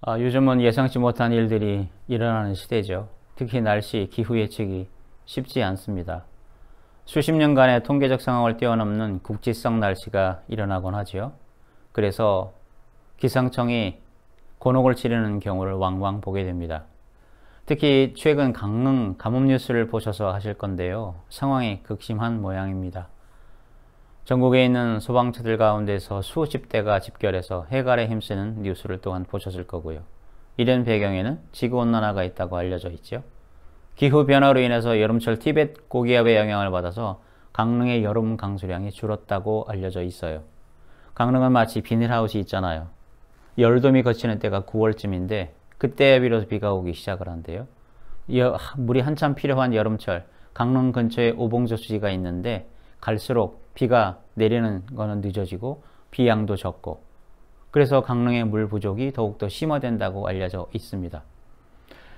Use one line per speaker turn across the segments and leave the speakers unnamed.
요즘은 예상치 못한 일들이 일어나는 시대죠. 특히 날씨, 기후 예측이 쉽지 않습니다. 수십 년간의 통계적 상황을 뛰어넘는 국지성 날씨가 일어나곤 하죠. 그래서 기상청이 곤혹을 치르는 경우를 왕왕 보게 됩니다. 특히 최근 강릉 가뭄 뉴스를 보셔서 하실 건데요. 상황이 극심한 모양입니다. 전국에 있는 소방차들 가운데서 수십 대가 집결해서 해갈에 힘쓰는 뉴스를 또한 보셨을 거고요. 이런 배경에는 지구온난화가 있다고 알려져 있죠. 기후변화로 인해서 여름철 티벳 고기압의 영향을 받아서 강릉의 여름 강수량이 줄었다고 알려져 있어요. 강릉은 마치 비닐하우스 있잖아요. 열돔이 거치는 때가 9월쯤인데 그때에 비로소 비가 오기 시작을 한대요. 물이 한참 필요한 여름철 강릉 근처에 오봉저수지가 있는데 갈수록 비가 내리는 거는 늦어지고 비양도 적고 그래서 강릉의 물 부족이 더욱더 심화된다고 알려져 있습니다.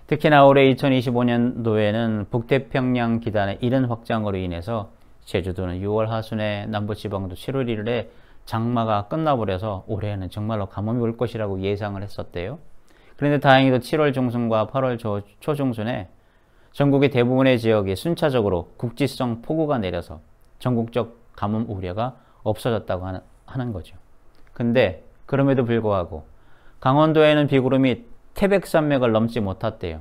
특히나 올해 2025년도에는 북태평양 기단의 이른 확장으로 인해서 제주도는 6월 하순에 남부지방도 7월 1일에 장마가 끝나버려서 올해는 정말로 가뭄이 올 것이라고 예상을 했었대요. 그런데 다행히도 7월 중순과 8월 초중순에 전국의 대부분의 지역에 순차적으로 국지성 폭우가 내려서 전국적 가뭄 우려가 없어졌다고 하는 거죠. 근데 그럼에도 불구하고 강원도에는 비구름이 태백산맥을 넘지 못했대요.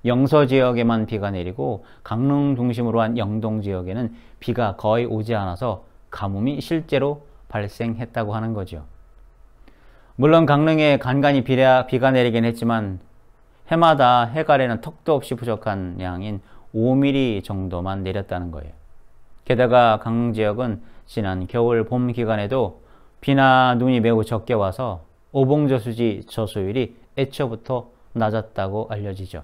영서 지역에만 비가 내리고 강릉 중심으로 한 영동 지역에는 비가 거의 오지 않아서 가뭄이 실제로 발생했다고 하는 거죠. 물론 강릉에 간간히 비가 내리긴 했지만 해마다 해갈에는 턱도 없이 부족한 양인 5mm 정도만 내렸다는 거예요. 게다가 강릉 지역은 지난 겨울 봄 기간에도 비나 눈이 매우 적게 와서 오봉저수지 저수율이 애초부터 낮았다고 알려지죠.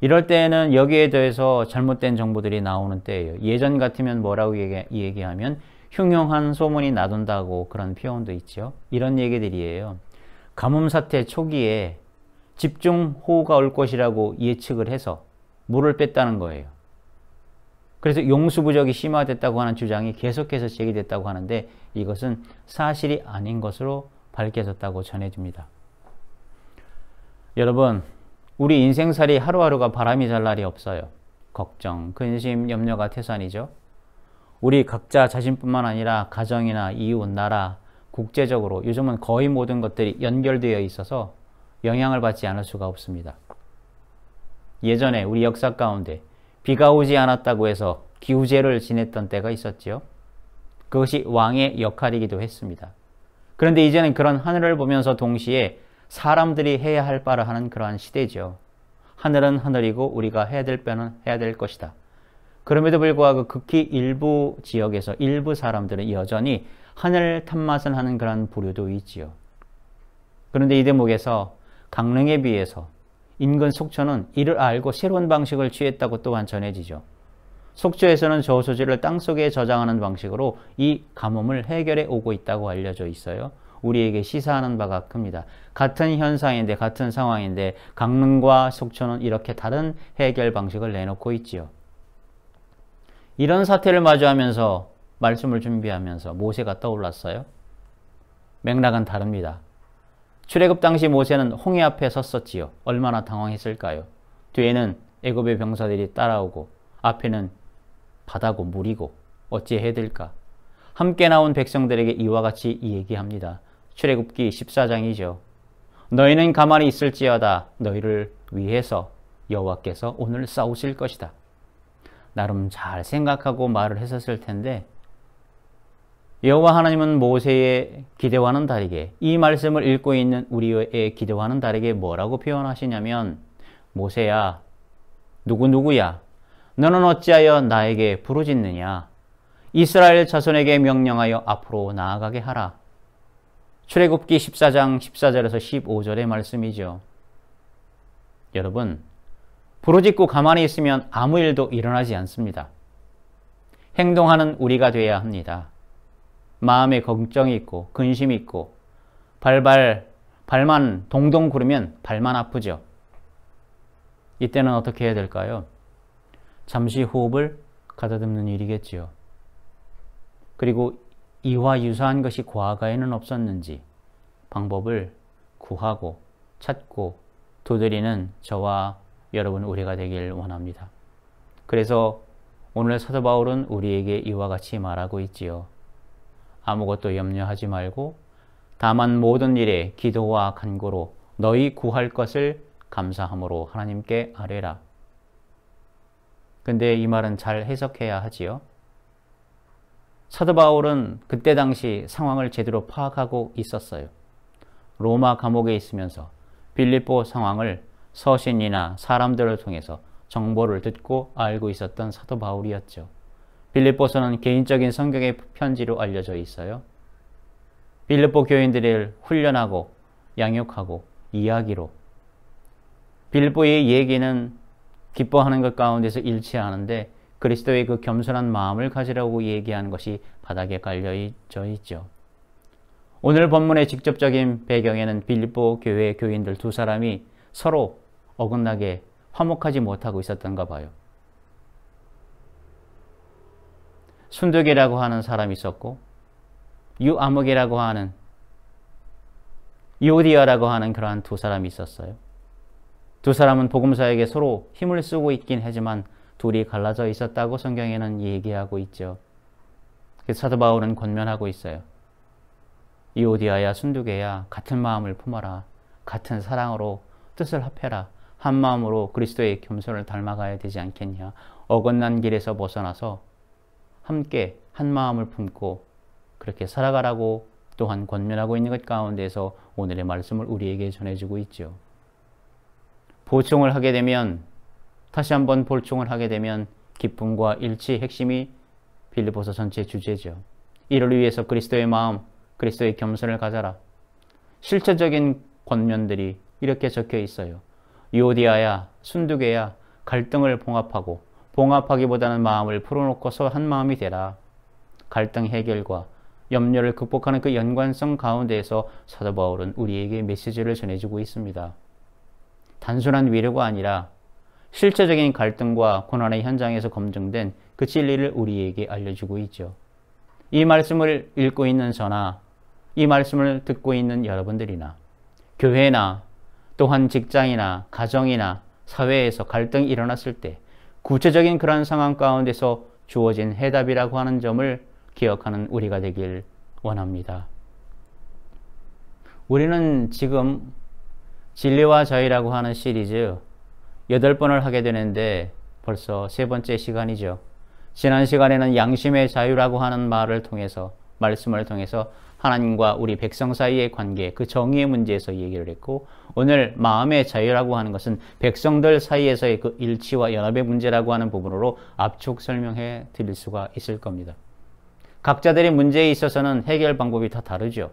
이럴 때에는 여기에 대해서 잘못된 정보들이 나오는 때예요. 예전 같으면 뭐라고 얘기하면 흉흉한 소문이 나돈다고 그런 표현도 있죠. 이런 얘기들이에요. 가뭄 사태 초기에 집중호우가 올 것이라고 예측을 해서 물을 뺐다는 거예요. 그래서 용수 부족이 심화됐다고 하는 주장이 계속해서 제기됐다고 하는데 이것은 사실이 아닌 것으로 밝혀졌다고 전해집니다. 여러분, 우리 인생살이 하루하루가 바람이 잘 날이 없어요. 걱정, 근심, 염려가 태산이죠. 우리 각자 자신뿐만 아니라 가정이나 이웃, 나라, 국제적으로 요즘은 거의 모든 것들이 연결되어 있어서 영향을 받지 않을 수가 없습니다. 예전에 우리 역사 가운데 비가 오지 않았다고 해서 기우제를 지냈던 때가 있었지요. 그것이 왕의 역할이기도 했습니다. 그런데 이제는 그런 하늘을 보면서 동시에 사람들이 해야 할 바를 하는 그러한 시대죠. 하늘은 하늘이고 우리가 해야 될 바는 해야 될 것이다. 그럼에도 불구하고 극히 일부 지역에서 일부 사람들은 여전히 하늘 탓맛을 하는 그런 부류도 있지요. 그런데 이 대목에서 강릉에 비해서 인근 속초는 이를 알고 새로운 방식을 취했다고 또한 전해지죠. 속초에서는 저수지를 땅속에 저장하는 방식으로 이 가뭄을 해결해 오고 있다고 알려져 있어요. 우리에게 시사하는 바가 큽니다. 같은 현상인데 같은 상황인데 강릉과 속초는 이렇게 다른 해결 방식을 내놓고 있지요. 이런 사태를 마주하면서 말씀을 준비하면서 모세가 떠올랐어요. 맥락은 다릅니다. 출애굽 당시 모세는 홍해 앞에 섰었지요. 얼마나 당황했을까요? 뒤에는 애굽의 병사들이 따라오고 앞에는 바다고 물이고 어찌해야 될까? 함께 나온 백성들에게 이와 같이 얘기합니다. 출애굽기 14장이죠. 너희는 가만히 있을지어다. 너희를 위해서 여호와께서 오늘 싸우실 것이다. 나름 잘 생각하고 말을 했었을 텐데 여호와 하나님은 모세의 기대와는 다르게 이 말씀을 읽고 있는 우리의 기대와는 다르게 뭐라고 표현하시냐면 모세야 누구야 너는 어찌하여 나에게 부르짖느냐 이스라엘 자손에게 명령하여 앞으로 나아가게 하라. 출애굽기 14장 14절에서 15절의 말씀이죠. 여러분 부르짖고 가만히 있으면 아무 일도 일어나지 않습니다. 행동하는 우리가 되어야 합니다. 마음에 걱정이 있고 근심이 있고 발만 동동 구르면 발만 아프죠. 이때는 어떻게 해야 될까요? 잠시 호흡을 가다듬는 일이겠지요. 그리고 이와 유사한 것이 과거에는 없었는지 방법을 구하고 찾고 두드리는 저와 여러분 우리가 되길 원합니다. 그래서 오늘 사도 바울은 우리에게 이와 같이 말하고 있지요. 아무것도 염려하지 말고 다만 모든 일에 기도와 간구로 너희 구할 것을 감사함으로 하나님께 아뢰라. 근데 이 말은 잘 해석해야 하지요. 사도 바울은 그때 당시 상황을 제대로 파악하고 있었어요. 로마 감옥에 있으면서 빌립보 상황을 서신이나 사람들을 통해서 정보를 듣고 알고 있었던 사도 바울이었죠. 빌립보서는 개인적인 성경의 편지로 알려져 있어요. 빌립보 교인들을 훈련하고 양육하고 이야기로 빌립보의 얘기는 기뻐하는 것 가운데서 일치하는데 그리스도의 그 겸손한 마음을 가지라고 얘기하는 것이 바닥에 깔려져 있죠. 오늘 본문의 직접적인 배경에는 빌립보 교회 교인들 두 사람이 서로 어긋나게 화목하지 못하고 있었던가 봐요. 순두계라고 하는 사람이 있었고 유아목이라고 하는 유오디아라고 하는 그러한 두 사람이 있었어요. 두 사람은 복음사에게 서로 힘을 쓰고 있긴 하지만 둘이 갈라져 있었다고 성경에는 얘기하고 있죠. 그래서 사도 바울은 권면하고 있어요. 유오디아야 순두계야 같은 마음을 품어라. 같은 사랑으로 뜻을 합해라. 한 마음으로 그리스도의 겸손을 닮아가야 되지 않겠냐. 어긋난 길에서 벗어나서 함께 한 마음을 품고 그렇게 살아가라고 또한 권면하고 있는 것 가운데서 오늘의 말씀을 우리에게 전해주고 있죠. 보충을 하게 되면 다시 한번 보충을 하게 되면 기쁨과 일치 핵심이 빌립보서 전체 주제죠. 이를 위해서 그리스도의 마음, 그리스도의 겸손을 가져라. 실체적인 권면들이 이렇게 적혀 있어요. 유오디아야, 순두계야, 갈등을 봉합하고 봉합하기보다는 마음을 풀어놓고서 한 마음이 되라. 갈등 해결과 염려를 극복하는 그 연관성 가운데에서 사도 바울은 우리에게 메시지를 전해주고 있습니다. 단순한 위로가 아니라 실제적인 갈등과 고난의 현장에서 검증된 그 진리를 우리에게 알려주고 있죠. 이 말씀을 읽고 있는 저나 이 말씀을 듣고 있는 여러분들이나 교회나 또한 직장이나 가정이나 사회에서 갈등이 일어났을 때 구체적인 그런 상황 가운데서 주어진 해답이라고 하는 점을 기억하는 우리가 되길 원합니다. 우리는 지금 진리와 자유라고 하는 시리즈 8번을 하게 되는데 벌써 3번째 시간이죠. 지난 시간에는 양심의 자유라고 하는 말을 통해서 말씀을 통해서 하나님과 우리 백성 사이의 관계, 그 정의의 문제에서 얘기를 했고 오늘 마음의 자유라고 하는 것은 백성들 사이에서의 그 일치와 연합의 문제라고 하는 부분으로 압축 설명해 드릴 수가 있을 겁니다. 각자들의 문제에 있어서는 해결 방법이 다 다르죠.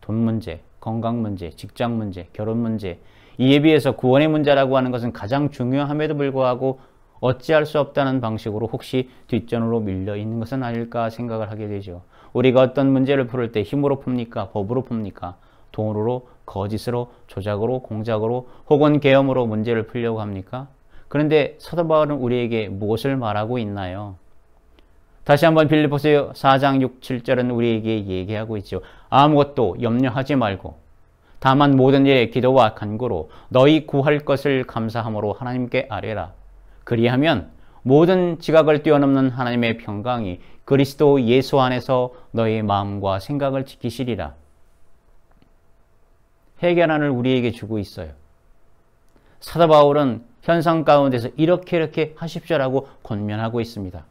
돈 문제, 건강 문제, 직장 문제, 결혼 문제, 이에 비해서 구원의 문제라고 하는 것은 가장 중요함에도 불구하고 어찌할 수 없다는 방식으로 혹시 뒷전으로 밀려 있는 것은 아닐까 생각을 하게 되죠. 우리가 어떤 문제를 풀을 때 힘으로 풉니까? 법으로 풉니까? 돈으로, 거짓으로, 조작으로, 공작으로 혹은 계엄으로 문제를 풀려고 합니까? 그런데 사도 바울은 우리에게 무엇을 말하고 있나요? 다시 한번 빌립보서 4장 6, 7절은 우리에게 얘기하고 있죠. 아무것도 염려하지 말고 다만 모든 일에 기도와 간구로 너희 구할 것을 감사함으로 하나님께 아뢰라. 그리하면 모든 지각을 뛰어넘는 하나님의 평강이 그리스도 예수 안에서 너희 마음과 생각을 지키시리라. 해결안을 우리에게 주고 있어요. 사도 바울은 현상 가운데서 이렇게 하십시오라고 권면하고 있습니다.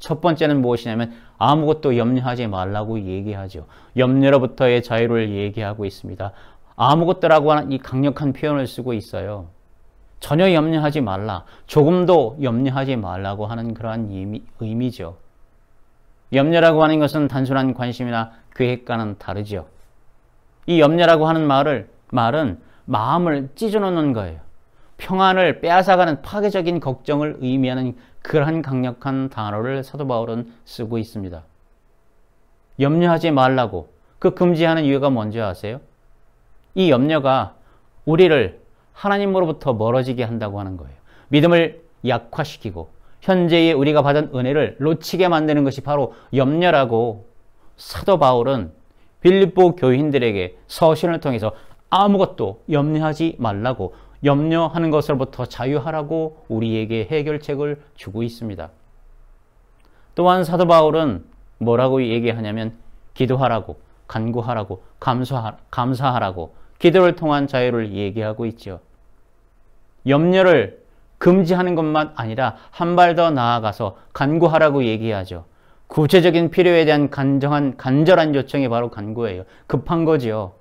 첫 번째는 무엇이냐면 아무것도 염려하지 말라고 얘기하죠. 염려로부터의 자유를 얘기하고 있습니다. 아무것도라고 하는 이 강력한 표현을 쓰고 있어요. 전혀 염려하지 말라, 조금도 염려하지 말라고 하는 그러한 의미죠. 염려라고 하는 것은 단순한 관심이나 계획과는 다르죠. 이 염려라고 하는 말은 마음을 찢어놓는 거예요. 평안을 빼앗아가는 파괴적인 걱정을 의미하는 그러한 강력한 단어를 사도 바울은 쓰고 있습니다. 염려하지 말라고 그 금지하는 이유가 뭔지 아세요? 이 염려가 우리를 하나님으로부터 멀어지게 한다고 하는 거예요. 믿음을 약화시키고 현재의 우리가 받은 은혜를 놓치게 만드는 것이 바로 염려라고 사도 바울은 빌립보 교인들에게 서신을 통해서 아무것도 염려하지 말라고, 염려하는 것으로부터 자유하라고 우리에게 해결책을 주고 있습니다. 또한 사도 바울은 뭐라고 얘기하냐면 기도하라고, 간구하라고, 감사하라고, 기도를 통한 자유를 얘기하고 있죠. 염려를 금지하는 것만 아니라 한 발 더 나아가서 간구하라고 얘기하죠. 구체적인 필요에 대한 간절한 요청이 바로 간구예요. 급한 거죠.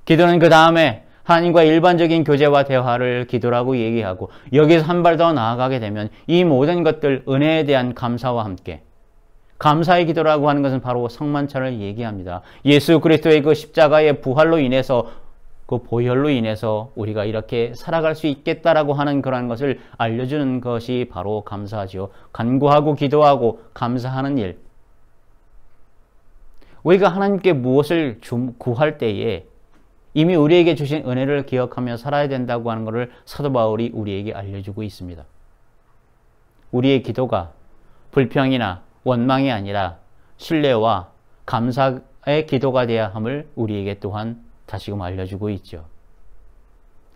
기도는 그 다음에 하나님과 일반적인 교제와 대화를 기도라고 얘기하고, 여기서 한 발 더 나아가게 되면 이 모든 것들, 은혜에 대한 감사와 함께, 감사의 기도라고 하는 것은 바로 성만찬을 얘기합니다. 예수 그리스도의 그 십자가의 부활로 인해서, 그 보혈로 인해서 우리가 이렇게 살아갈 수 있겠다라고 하는 그러한 것을 알려주는 것이 바로 감사하죠. 간구하고 기도하고 감사하는 일. 우리가 하나님께 무엇을 구할 때에 이미 우리에게 주신 은혜를 기억하며 살아야 된다고 하는 것을 사도 바울이 우리에게 알려주고 있습니다. 우리의 기도가 불평이나 원망이 아니라 신뢰와 감사의 기도가 되어야 함을 우리에게 또한 다시금 알려주고 있죠.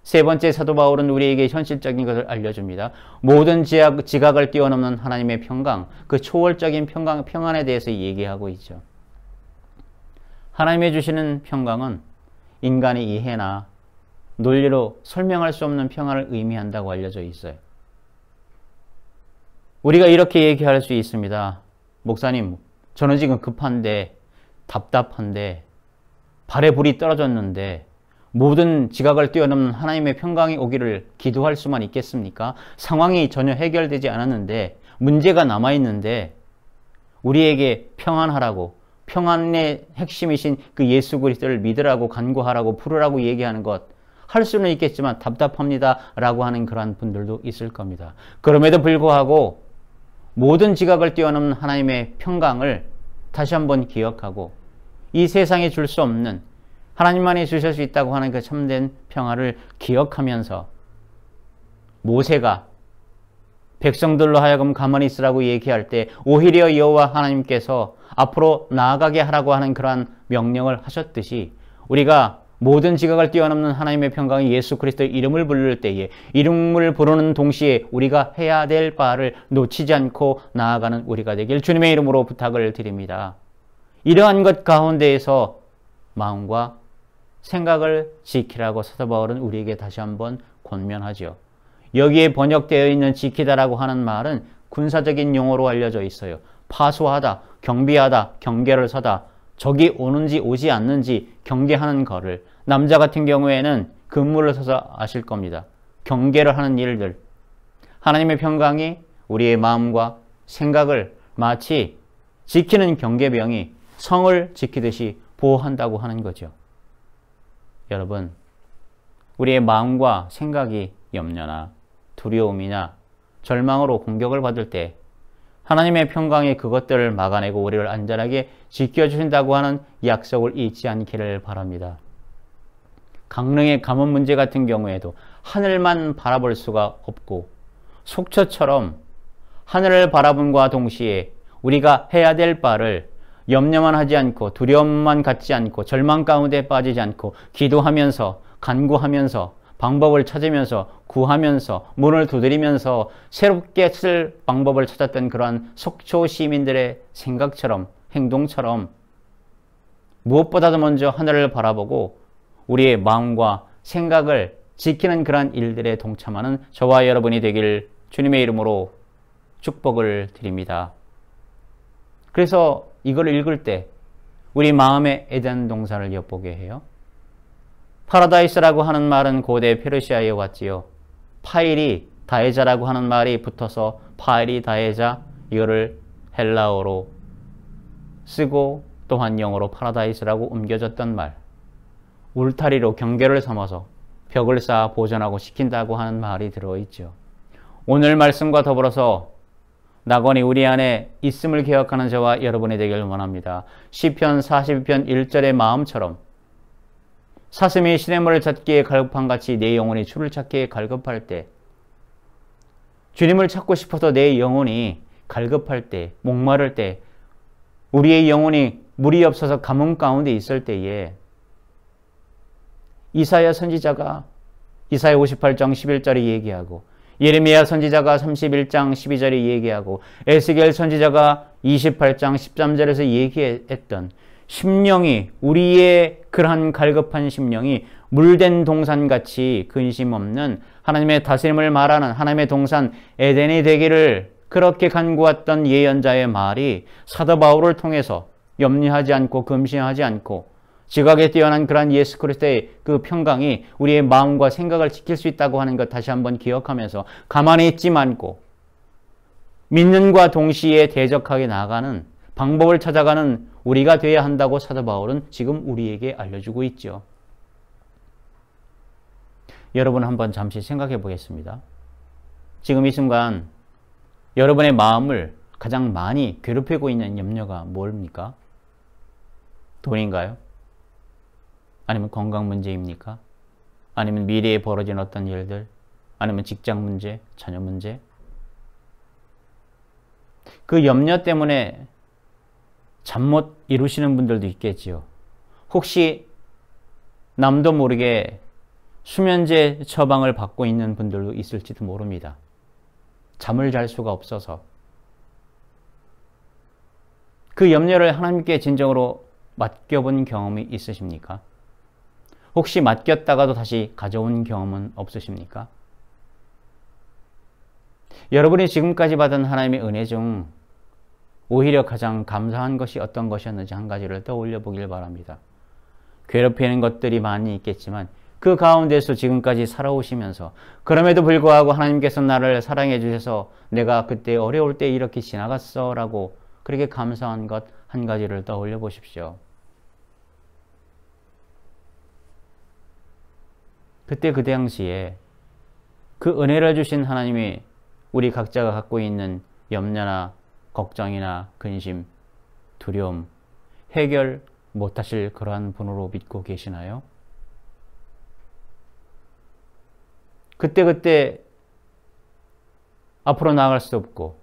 세 번째, 사도 바울은 우리에게 현실적인 것을 알려줍니다. 모든 지각을 뛰어넘는 하나님의 평강, 그 초월적인 평안에 대해서 얘기하고 있죠. 하나님이 주시는 평강은 인간의 이해나 논리로 설명할 수 없는 평안을 의미한다고 알려져 있어요. 우리가 이렇게 얘기할 수 있습니다. 목사님, 저는 지금 급한데, 답답한데, 발에 불이 떨어졌는데 모든 지각을 뛰어넘는 하나님의 평강이 오기를 기도할 수만 있겠습니까? 상황이 전혀 해결되지 않았는데, 문제가 남아있는데 우리에게 평안하라고, 평안의 핵심이신 그 예수 그리스도를 믿으라고, 간구하라고, 부르라고 얘기하는 것, 할 수는 있겠지만 답답합니다 라고 하는 그러한 분들도 있을 겁니다. 그럼에도 불구하고 모든 지각을 뛰어넘는 하나님의 평강을 다시 한번 기억하고, 이 세상에 줄 수 없는, 하나님만이 주실 수 있다고 하는 그 참된 평화를 기억하면서 모세가 백성들로 하여금 가만히 있으라고 얘기할 때 오히려 여호와 하나님께서 앞으로 나아가게 하라고 하는 그러한 명령을 하셨듯이, 우리가 모든 지각을 뛰어넘는 하나님의 평강이 예수 그리스도의 이름을 부를 때에 이름을 부르는 동시에 우리가 해야 될 바를 놓치지 않고 나아가는 우리가 되길 주님의 이름으로 부탁을 드립니다. 이러한 것 가운데에서 마음과 생각을 지키라고 사도 바울은 우리에게 다시 한번 권면하죠. 여기에 번역되어 있는 지키다라고 하는 말은 군사적인 용어로 알려져 있어요. 파수하다, 경비하다, 경계를 서다, 적이 오는지 오지 않는지 경계하는 거를, 남자 같은 경우에는 근무를 서서 아실 겁니다. 경계를 하는 일들. 하나님의 평강이 우리의 마음과 생각을 마치 지키는 경계병이 성을 지키듯이 보호한다고 하는 거죠. 여러분, 우리의 마음과 생각이 염려나 두려움이나 절망으로 공격을 받을 때 하나님의 평강이 그것들을 막아내고 우리를 안전하게 지켜주신다고 하는 약속을 잊지 않기를 바랍니다. 강릉의 가뭄 문제 같은 경우에도 하늘만 바라볼 수가 없고, 속초처럼 하늘을 바라봄과 동시에 우리가 해야 될 바를 염려만 하지 않고, 두려움만 갖지 않고, 절망 가운데 빠지지 않고, 기도하면서, 간구하면서, 방법을 찾으면서, 구하면서, 문을 두드리면서 새롭게 쓸 방법을 찾았던 그러한 속초 시민들의 생각처럼, 행동처럼 무엇보다도 먼저 하늘을 바라보고 우리의 마음과 생각을 지키는 그러한 일들에 동참하는 저와 여러분이 되길 주님의 이름으로 축복을 드립니다. 그래서 이걸 읽을 때 우리 마음에 에덴 동산을 엿보게 해요. 파라다이스라고 하는 말은 고대 페르시아에 왔지요. 파일이 다해자라고 하는 말이 붙어서 파일이 다해자, 이거를 헬라어로 쓰고 또한 영어로 파라다이스라고 옮겨졌던 말. 울타리로 경계를 삼아서 벽을 쌓아 보존하고 지킨다고 하는 말이 들어있죠. 오늘 말씀과 더불어서 낙원이 우리 안에 있음을 기억하는 저와 여러분이 되길 원합니다. 시편 42편 1절의 마음처럼 사슴이 시냇물을 찾기에 갈급함같이 내 영혼이 주를 찾기에 갈급할 때, 주님을 찾고 싶어서 내 영혼이 갈급할 때, 목마를 때, 우리의 영혼이 물이 없어서 가뭄 가운데 있을 때에 이사야 선지자가 이사야 58장 11절에 얘기하고, 예레미야 선지자가 31장 12절에 얘기하고, 에스겔 선지자가 28장 13절에서 얘기했던 심령이, 우리의 그러한 갈급한 심령이 물된 동산같이 근심 없는 하나님의 다스림을 말하는 하나님의 동산 에덴이 되기를 그렇게 간구했던 예언자의 말이 사도 바울을 통해서 염려하지 않고 금신하지 않고 지각에 뛰어난 그러한 예수 그리스도의 그 평강이 우리의 마음과 생각을 지킬 수 있다고 하는 것 다시 한번 기억하면서 가만히 있지 말고 믿는과 동시에 대적하게 나아가는 방법을 찾아가는 우리가 되어야 한다고 사도 바울은 지금 우리에게 알려주고 있죠. 여러분 한번 잠시 생각해 보겠습니다. 지금 이 순간 여러분의 마음을 가장 많이 괴롭히고 있는 염려가 뭡니까? 돈인가요? 아니면 건강 문제입니까? 아니면 미래에 벌어진 어떤 일들? 아니면 직장 문제, 자녀 문제? 그 염려 때문에 잠 못 이루시는 분들도 있겠지요. 혹시 남도 모르게 수면제 처방을 받고 있는 분들도 있을지도 모릅니다. 잠을 잘 수가 없어서. 그 염려를 하나님께 진정으로 맡겨본 경험이 있으십니까? 혹시 맡겼다가도 다시 가져온 경험은 없으십니까? 여러분이 지금까지 받은 하나님의 은혜 중 오히려 가장 감사한 것이 어떤 것이었는지 한 가지를 떠올려 보길 바랍니다. 괴롭히는 것들이 많이 있겠지만 그 가운데서 지금까지 살아오시면서 그럼에도 불구하고 하나님께서 나를 사랑해 주셔서 내가 그때 어려울 때 이렇게 지나갔어 라고 그렇게 감사한 것 한 가지를 떠올려 보십시오. 그때 그 당시에 그 은혜를 주신 하나님이 우리 각자가 갖고 있는 염려나 걱정이나 근심, 두려움, 해결 못하실 그러한 분으로 믿고 계시나요? 그때 앞으로 나아갈 수도 없고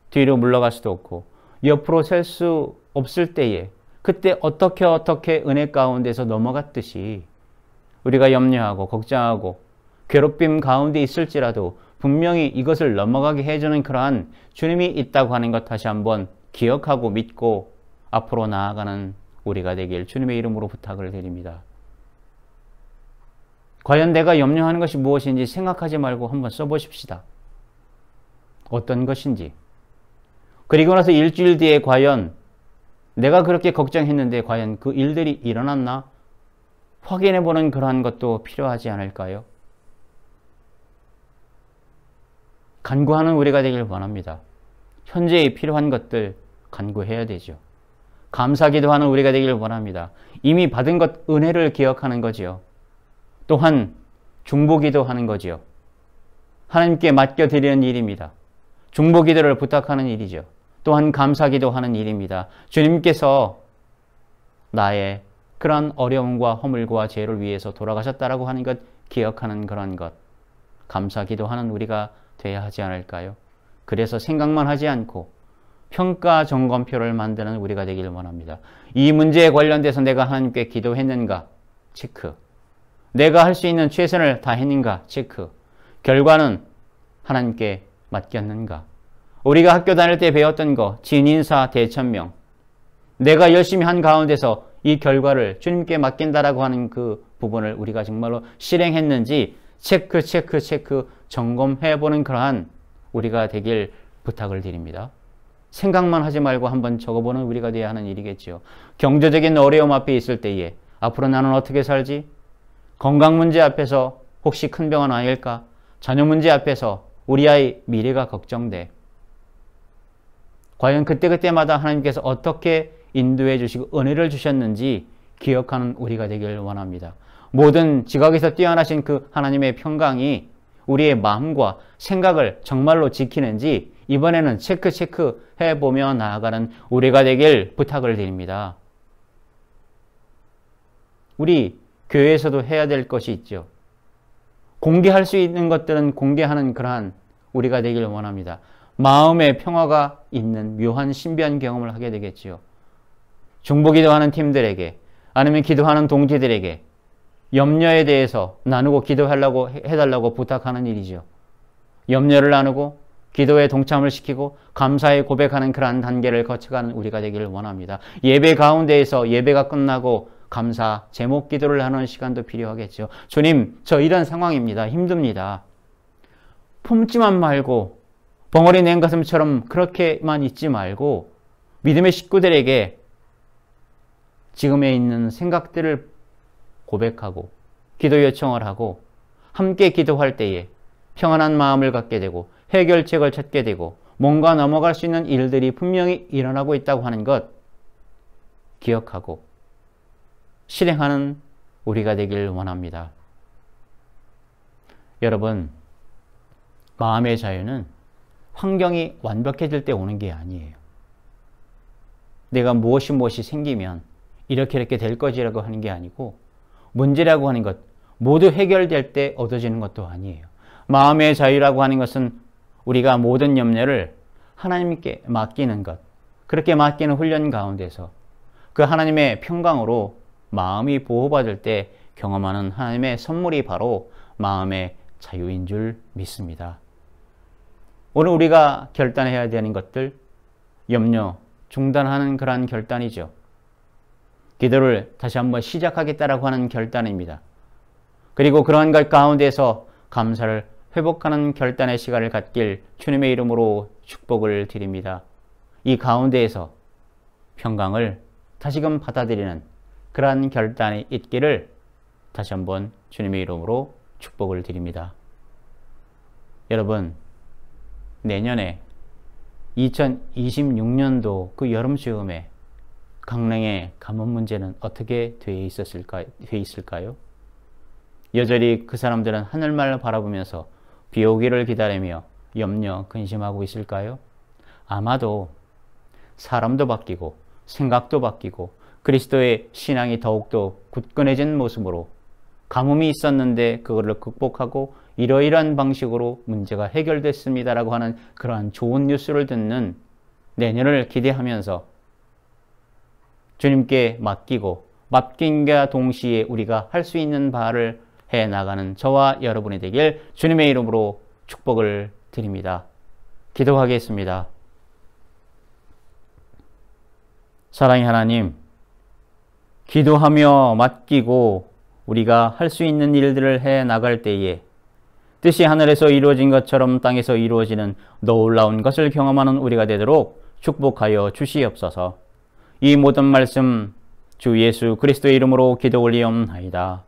뒤로 물러갈 수도 없고 옆으로 셀 수 없을 때에 그때 어떻게 은혜 가운데서 넘어갔듯이 우리가 염려하고 걱정하고 괴롭힘 가운데 있을지라도 분명히 이것을 넘어가게 해주는 그러한 주님이 있다고 하는 것 다시 한번 기억하고 믿고 앞으로 나아가는 우리가 되길 주님의 이름으로 부탁을 드립니다. 과연 내가 염려하는 것이 무엇인지 생각하지 말고 한번 써보십시다. 어떤 것인지. 그리고 나서 일주일 뒤에 과연 내가 그렇게 걱정했는데 과연 그 일들이 일어났나? 확인해보는 그러한 것도 필요하지 않을까요? 간구하는 우리가 되길 원합니다. 현재에 필요한 것들 간구해야 되죠. 감사기도하는 우리가 되길 원합니다. 이미 받은 것 은혜를 기억하는 거지요. 또한 중보기도하는 거지요. 하나님께 맡겨드리는 일입니다. 중보기도를 부탁하는 일이죠. 또한 감사기도하는 일입니다. 주님께서 나의 그런 어려움과 허물과 죄를 위해서 돌아가셨다라고 하는 것 기억하는 그런 것 감사기도하는 우리가 돼야 하지 않을까요? 그래서 생각만 하지 않고 평가 점검표를 만드는 우리가 되기를 원합니다. 이 문제에 관련돼서 내가 하나님께 기도했는가? 체크. 내가 할 수 있는 최선을 다했는가? 체크. 결과는 하나님께 맡겼는가? 우리가 학교 다닐 때 배웠던 거, 진인사 대천명. 내가 열심히 한 가운데서 이 결과를 주님께 맡긴다라고 하는 그 부분을 우리가 정말로 실행했는지 체크 점검해보는 그러한 우리가 되길 부탁을 드립니다. 생각만 하지 말고 한번 적어보는 우리가 되어야 하는 일이겠죠. 경제적인 어려움 앞에 있을 때에 앞으로 나는 어떻게 살지? 건강 문제 앞에서 혹시 큰 병은 아닐까? 자녀 문제 앞에서 우리 아이 미래가 걱정돼. 과연 그때마다 하나님께서 어떻게 인도해 주시고 은혜를 주셨는지 기억하는 우리가 되길 원합니다. 모든 지각에서 뛰어나신 그 하나님의 평강이 우리의 마음과 생각을 정말로 지키는지 이번에는 체크해보며 나아가는 우리가 되길 부탁을 드립니다. 우리 교회에서도 해야 될 것이 있죠. 공개할 수 있는 것들은 공개하는 그러한 우리가 되길 원합니다. 마음의 평화가 있는 묘한 신비한 경험을 하게 되겠지요. 중보기도하는 팀들에게 아니면 기도하는 동지들에게 염려에 대해서 나누고 기도하려고 해달라고 부탁하는 일이죠. 염려를 나누고 기도에 동참을 시키고 감사의 고백하는 그러한 단계를 거쳐가는 우리가 되기를 원합니다. 예배 가운데에서 예배가 끝나고 감사, 제목 기도를 하는 시간도 필요하겠죠. 주님, 저 이런 상황입니다. 힘듭니다. 품지만 말고 벙어리 낸 가슴처럼 그렇게만 있지 말고 믿음의 식구들에게 지금에 있는 생각들을 고백하고 기도 요청을 하고 함께 기도할 때에 평안한 마음을 갖게 되고 해결책을 찾게 되고 뭔가 넘어갈 수 있는 일들이 분명히 일어나고 있다고 하는 것 기억하고 실행하는 우리가 되길 원합니다. 여러분, 마음의 자유는 환경이 완벽해질 때 오는 게 아니에요. 내가 무엇이 생기면 이렇게 될 것이라고 하는 게 아니고 문제라고 하는 것 모두 해결될 때 얻어지는 것도 아니에요. 마음의 자유라고 하는 것은 우리가 모든 염려를 하나님께 맡기는 것, 그렇게 맡기는 훈련 가운데서 그 하나님의 평강으로 마음이 보호받을 때 경험하는 하나님의 선물이 바로 마음의 자유인 줄 믿습니다. 오늘 우리가 결단해야 되는 것들, 염려 중단하는 그러한 결단이죠. 기도를 다시 한번 시작하겠다라고 하는 결단입니다. 그리고 그러한 것 가운데서 감사를 회복하는 결단의 시간을 갖길 주님의 이름으로 축복을 드립니다. 이 가운데에서 평강을 다시금 받아들이는 그러한 결단이 있기를 다시 한번 주님의 이름으로 축복을 드립니다. 여러분, 내년에 2026년도 그 여름즈음에 강릉의 가뭄 문제는 어떻게 돼 있을까요? 여전히 그 사람들은 하늘만 바라보면서 비 오기를 기다리며 염려, 근심하고 있을까요? 아마도 사람도 바뀌고 생각도 바뀌고 그리스도의 신앙이 더욱더 굳건해진 모습으로 가뭄이 있었는데 그거를 극복하고 이러이러한 방식으로 문제가 해결됐습니다라고 하는 그러한 좋은 뉴스를 듣는 내년을 기대하면서 주님께 맡김과 동시에 우리가 할 수 있는 바를 해나가는 저와 여러분이 되길 주님의 이름으로 축복을 드립니다. 기도하겠습니다. 사랑의 하나님, 기도하며 맡기고 우리가 할 수 있는 일들을 해나갈 때에 뜻이 하늘에서 이루어진 것처럼 땅에서 이루어지는 놀라운 것을 경험하는 우리가 되도록 축복하여 주시옵소서. 이 모든 말씀 주 예수 그리스도의 이름으로 기도 올리옵나이다.